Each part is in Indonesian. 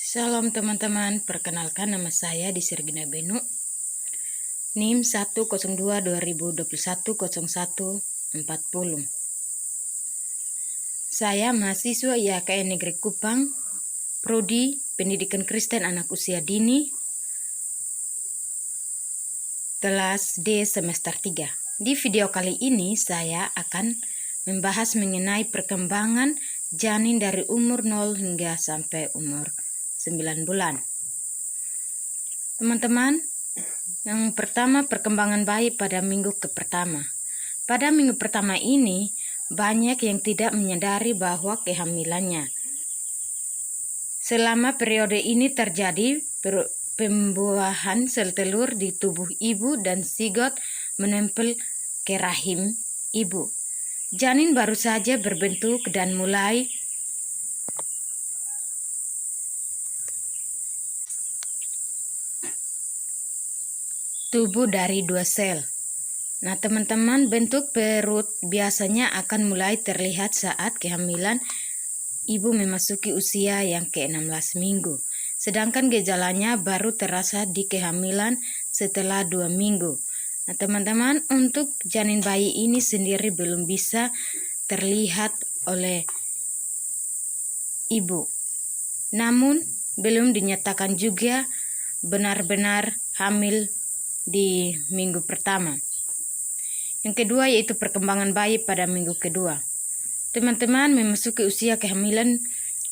Salam teman-teman, perkenalkan nama saya Disergina Benu, NIM 102-2021-0140. Saya mahasiswa IAKN Negeri Kupang, Prodi Pendidikan Kristen Anak Usia Dini, kelas D semester 3. Di video kali ini saya akan membahas mengenai perkembangan janin dari umur 0 hingga sampai umur 9 bulan. Teman-teman, yang pertama perkembangan bayi pada minggu pertama. Pada minggu pertama ini, banyak yang tidak menyadari bahwa kehamilannya. Selama periode ini terjadi pembuahan sel telur di tubuh ibu dan zigot menempel ke rahim ibu. Janin baru saja berbentuk dan mulai tubuh dari 2 sel. Nah, teman-teman, bentuk perut biasanya akan mulai terlihat saat kehamilan ibu memasuki usia yang ke-16 minggu. Sedangkan gejalanya baru terasa di kehamilan setelah 2 minggu. Nah, teman-teman, untuk janin bayi ini sendiri belum bisa terlihat oleh ibu. Namun, belum dinyatakan juga benar-benar hamil di minggu pertama. Yang kedua yaitu perkembangan bayi pada minggu kedua. Teman-teman, memasuki usia kehamilan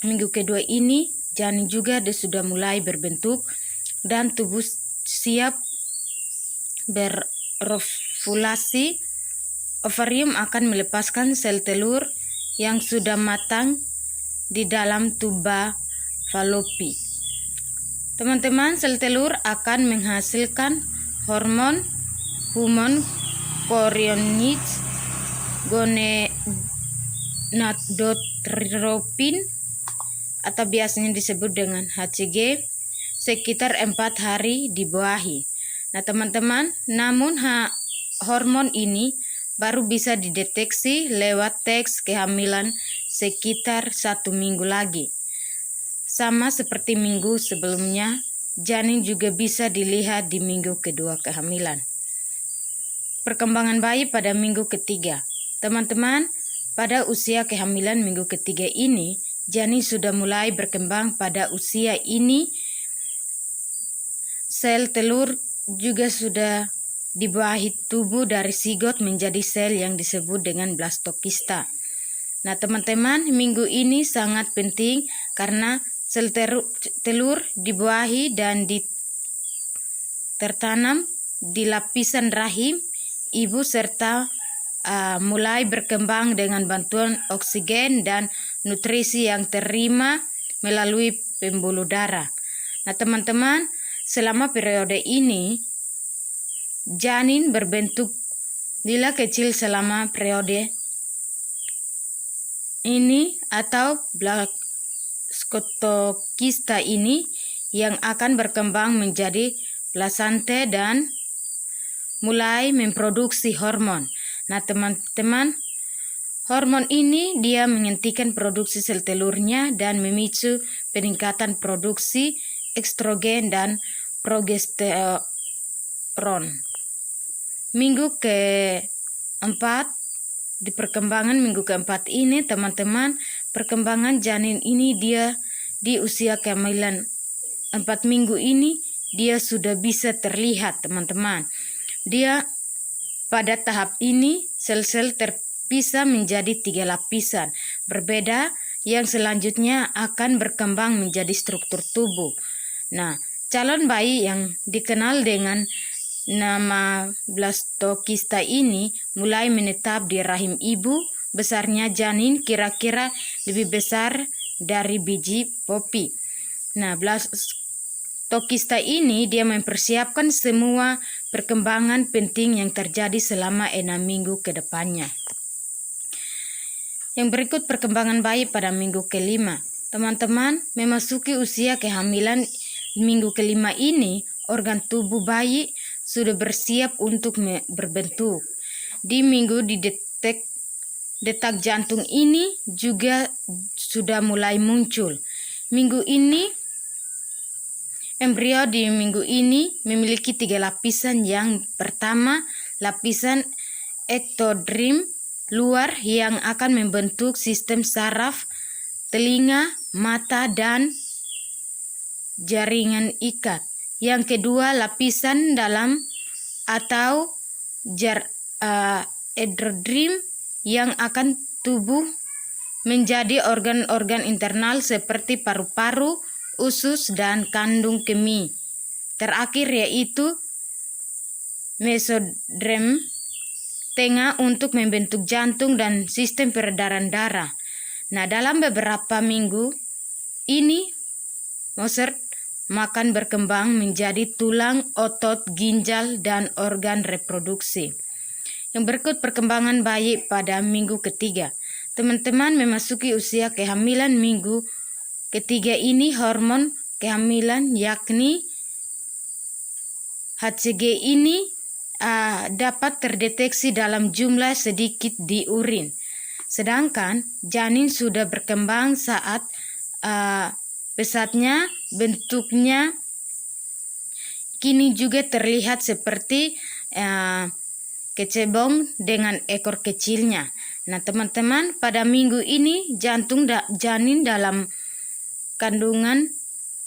minggu kedua ini, janin juga sudah mulai berbentuk dan tubuh siap berovulasi. Ovarium akan melepaskan sel telur yang sudah matang di dalam tuba Fallopi. Teman-teman, sel telur akan menghasilkan hormon chorionic, gonadotropin atau biasanya disebut dengan HCG sekitar 4 hari dibuahi. Nah, teman-teman, namun hormon ini baru bisa dideteksi lewat tes kehamilan sekitar 1 minggu lagi. Sama seperti minggu sebelumnya, janin juga bisa dilihat di minggu kedua kehamilan. Perkembangan bayi pada minggu ketiga. Teman-teman, pada usia kehamilan minggu ketiga ini, janin sudah mulai berkembang. Pada usia ini, sel telur juga sudah dibuahi tubuh dari zigot menjadi sel yang disebut dengan blastokista. Nah, teman-teman, minggu ini sangat penting karena sel telur dibuahi dan tertanam di lapisan rahim ibu serta mulai berkembang dengan bantuan oksigen dan nutrisi yang terima melalui pembuluh darah. Nah, teman-teman, selama periode ini janin berbentuk lila kecil selama periode ini atau blastokista ini yang akan berkembang menjadi plasente dan mulai memproduksi hormon. Nah, teman-teman, hormon ini dia menghentikan produksi sel telurnya dan memicu peningkatan produksi estrogen dan progesteron. Minggu keempat, di perkembangan minggu keempat ini, teman-teman, perkembangan janin ini dia di usia kehamilan 4 minggu ini dia sudah bisa terlihat, teman-teman. Dia pada tahap ini sel-sel terpisah menjadi 3 lapisan berbeda yang selanjutnya akan berkembang menjadi struktur tubuh. Nah, calon bayi yang dikenal dengan nama blastokista ini mulai menetap di rahim ibu. Besarnya janin kira-kira lebih besar dari biji popi. Nah, blastokista ini dia mempersiapkan semua perkembangan penting yang terjadi selama 6 minggu ke depannya. Yang berikut perkembangan bayi pada minggu kelima. Teman-teman, memasuki usia kehamilan minggu kelima ini, organ tubuh bayi sudah bersiap untuk berbentuk. Di minggu detak jantung ini juga sudah mulai muncul. Minggu ini Embrio di minggu ini memiliki 3 lapisan. Yang pertama, lapisan ektodrim luar yang akan membentuk sistem saraf, telinga, mata, dan jaringan ikat. Yang kedua, lapisan dalam atau endodrim yang akan tubuh menjadi organ-organ internal seperti paru-paru, usus, dan kandung kemih. Terakhir yaitu mesodrem tengah untuk membentuk jantung dan sistem peredaran darah. Nah, dalam beberapa minggu ini Mozart makan berkembang menjadi tulang, otot, ginjal, dan organ reproduksi. Yang berikut perkembangan bayi pada minggu ketiga. Teman-teman memasuki usia kehamilan minggu ketiga ini, hormon kehamilan yakni HCG ini dapat terdeteksi dalam jumlah sedikit di urin. Sedangkan janin sudah berkembang saat pesatnya, bentuknya kini juga terlihat seperti kecebong dengan ekor kecilnya. Nah, teman-teman, pada minggu ini jantung janin dalam kandungan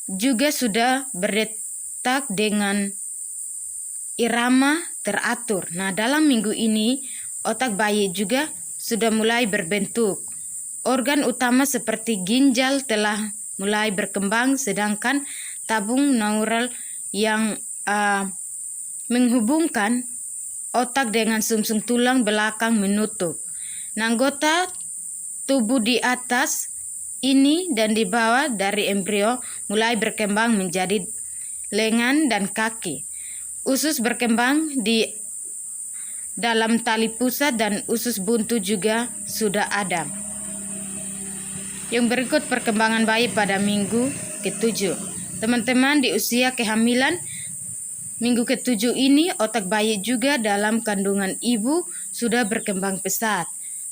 juga sudah berdetak dengan irama teratur. Nah, dalam minggu ini otak bayi juga sudah mulai berbentuk. Organ utama seperti ginjal telah mulai berkembang, sedangkan tabung neural yang menghubungkan otak dengan sumsum tulang belakang menutup. Nah, anggota tubuh di atas ini dan di bawah dari embrio mulai berkembang menjadi lengan dan kaki. Usus berkembang di dalam tali pusat dan usus buntu juga sudah ada. Yang berikut perkembangan bayi pada minggu ke-7. Teman-teman, di usia kehamilan minggu ke-7 ini otak bayi juga dalam kandungan ibu sudah berkembang pesat.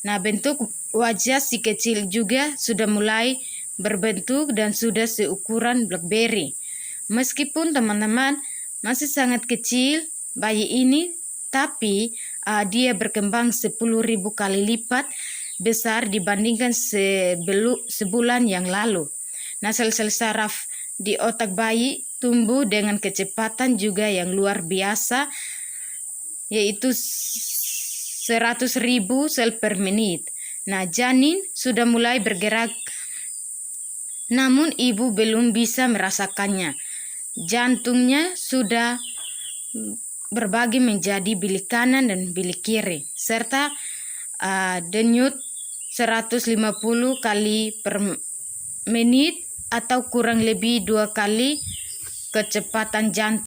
Nah, bentuk wajah si kecil juga sudah mulai berbentuk dan sudah seukuran BlackBerry. Meskipun teman-teman masih sangat kecil bayi ini, tapi dia berkembang 10.000 kali lipat besar dibandingkan sebulan yang lalu. Nah, sel-sel saraf di otak bayi tumbuh dengan kecepatan juga yang luar biasa, yaitu 100.000 sel per menit. Nah, janin sudah mulai bergerak, namun ibu belum bisa merasakannya. Jantungnya sudah berbagi menjadi bilik kanan dan bilik kiri, serta denyut 150 kali per menit atau kurang lebih 2 kali kecepatan jantung.